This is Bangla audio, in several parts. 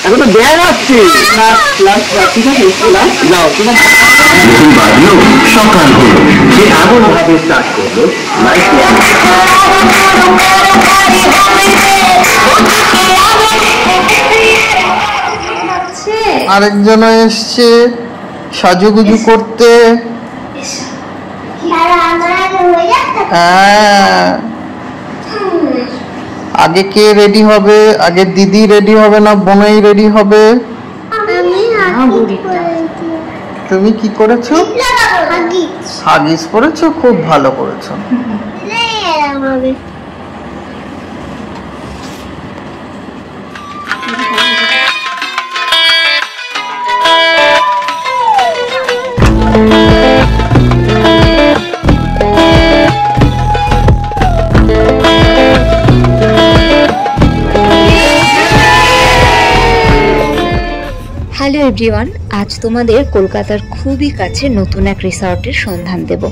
এখন তো দেয়া যাচ্ছে ঠিক আছে যাও তোমার বাজলো সকাল হলো যে এমন ভাবে স্টার্ট করলো আরেকজন এসছে সাজুগুজু করতে। হ্যাঁ, আগে কে রেডি হবে? আগে দিদি রেডি হবে না বোনাই রেডি হবে? তুমি কি করেছো? হাগিস পরেছো, খুব ভালো করেছো। হ্যালো এভরিওয়ান, আজ তোমাদের কলকাতার খুবই কাছে নতুন এক রিসর্টের সন্ধান দেব।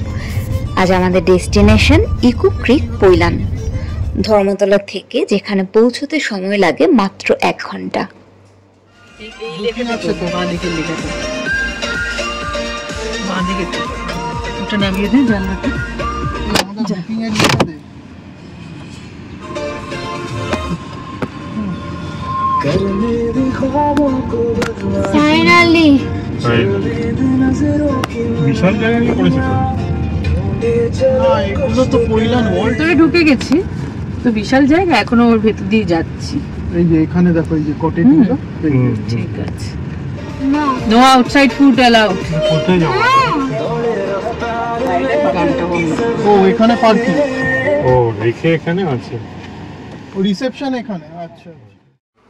আজ আমাদের ডেস্টিনেশন ইকো ক্রিক পৈলান, ধর্মতলা থেকে যেখানে পৌঁছতে সময় লাগে মাত্র 1 ঘন্টা। ফাইনালি বিশাল জায়গা নিয়ে পড়েছে তো। এগুলো তো পৈলান ওয়ার্ল্ডে ঢুকে গেছি, তো বিশাল জায়গা, এখনো ওর ভেতর দিয়ে যাচ্ছি। এই যে এখানে দেখো, এই যে কটেজগুলো। ঠিক আছে, নো আউটসাইড ফুড অ্যালাউড। কোথায় যাবো? ও এখানে পার্কিং। ও রেখে এখানে আছে, ও রিসেপশন এখানে। আচ্ছা,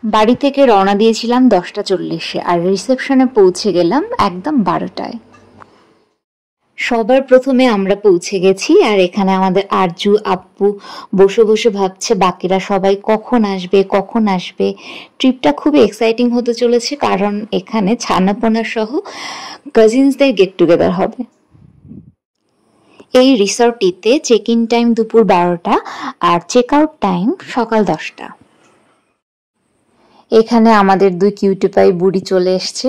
বাড়ি থেকে রওনা দিয়েছিলাম 10:40-এ আর রিসেপশনে পৌঁছে গেলাম একদম 12টায়। সবার প্রথমে আমরা পৌঁছে গেছি, আর এখানে আমাদের আরজু আপ্পু বসে বসে ভাবছে বাকিরা সবাই কখন আসবে কখন আসবে। ট্রিপটা খুবই এক্সাইটিং হতে চলেছে, কারণ এখানে ছানাপোনা সহ কাজিনসদের গেট টুগেদার হবে। এই রিসর্টটিতে চেক ইন টাইম দুপুর 12টা আর চেক আউট টাইম সকাল 10টা। এখানে আমাদের 2 কিউটি পাই বুড়ি চলে এসছে।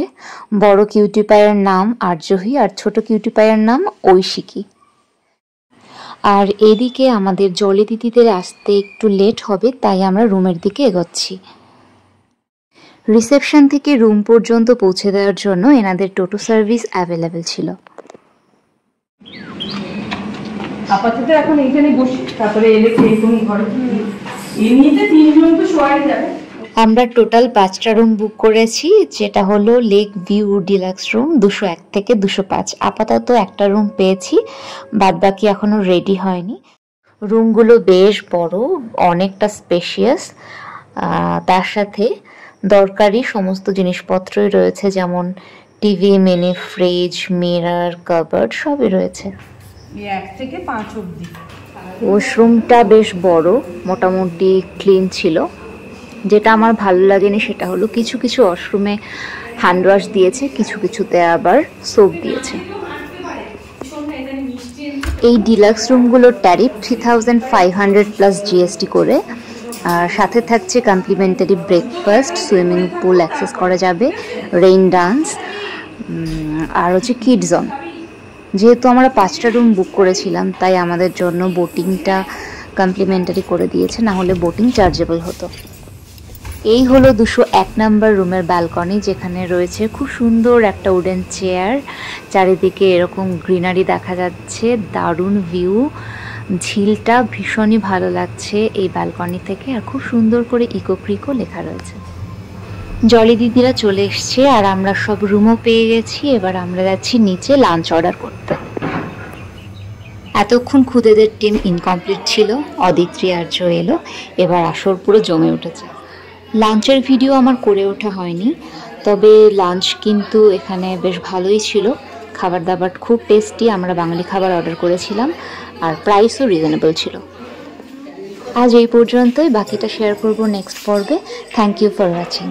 বড় কিউটি পাইয়ের নাম আরজহি আর ছোট কিউটি পাইয়ের নাম ঐশিকি। আর এদিকে আমাদের জলে দিদিদের আসতে একটু লেট হবে, তাই আমরা রুমের দিকে এগোচ্ছি। রিসেপশন থেকে রুম পর্যন্ত পৌঁছে দেওয়ার জন্য এনাদের টোটো সার্ভিস অ্যাভেলেবেল ছিল। আপাতত এখন এইখানে বসি, তারপরে এলে এরকম ঘরে এমনিতে 3 জন তো শোয়াই যাবে। আমরা টোটাল 5টা রুম বুক করেছি, যেটা হলো লেক ভিউ ডিলাক্স রুম 201 থেকে 205। আপাতত একটা রুম পেয়েছি, বাদ বাকি এখনো রেডি হয়নি। রুমগুলো বেশ বড়, অনেকটা স্পেশিয়াস, তার সাথে দরকারি সমস্ত জিনিসপত্রই রয়েছে, যেমন TV, mini fridge, mirror, covered সবই রয়েছে। 1 থেকে 5 অবধি। ওয়াশরুমটা বেশ বড়, মোটামুটি ক্লিন ছিল। যেটা আমার ভালো লাগেনি সেটা হলো কিছু কিছু ওয়াশরুমে হ্যান্ড ওয়াশ দিয়েছে, কিছু কিছুতে আবার সোপ দিয়েছে। এই ডিলাক্স রুমগুলোর ট্যারিফ 3500 প্লাস জিএসটি করে, আর সাথে থাকছে complimentary breakfast, swimming pool access করা যাবে, রেইন ডান্স, আর হচ্ছে কিড জোন। যেহেতু আমরা 5টা রুম বুক করেছিলাম, তাই আমাদের জন্য বোটিংটা কমপ্লিমেন্টারি করে দিয়েছে, না হলে বোটিং চার্জেবল হতো। এই হলো 201 নম্বর রুমের ব্যালকনি, যেখানে রয়েছে খুব সুন্দর একটা উডেন চেয়ার, চারিদিকে এরকম গ্রিনারি দেখা যাচ্ছে, দারুণ ভিউ, ঝিলটা ভীষণই ভালো লাগছে এই ব্যালকনি থেকে, আর খুব সুন্দর করে ইকো ক্রিকও লেখা রয়েছে। জলি দিদিরা চলে এসছে আর আমরা সব রুমও পেয়ে গেছি। এবার আমরা যাচ্ছি নিচে লাঞ্চ অর্ডার করতে। এতক্ষণ খুদেদের টিম ইনকমপ্লিট ছিল, অদিত্রি আর জো এলো, এবার আসর পুরো জমে উঠেছে। লাঞ্চের ভিডিও আমার করে ওঠা হয়নি, তবে লাঞ্চ কিন্তু এখানে বেশ ভালোই ছিল। খাবার দাবার খুব টেস্টি, আমরা বাঙালি খাবার অর্ডার করেছিলাম আর প্রাইসও রিজনেবল ছিল। আজ এই পর্যন্তই, বাকিটা শেয়ার করব নেক্সট পর্বে। Thank you for watching.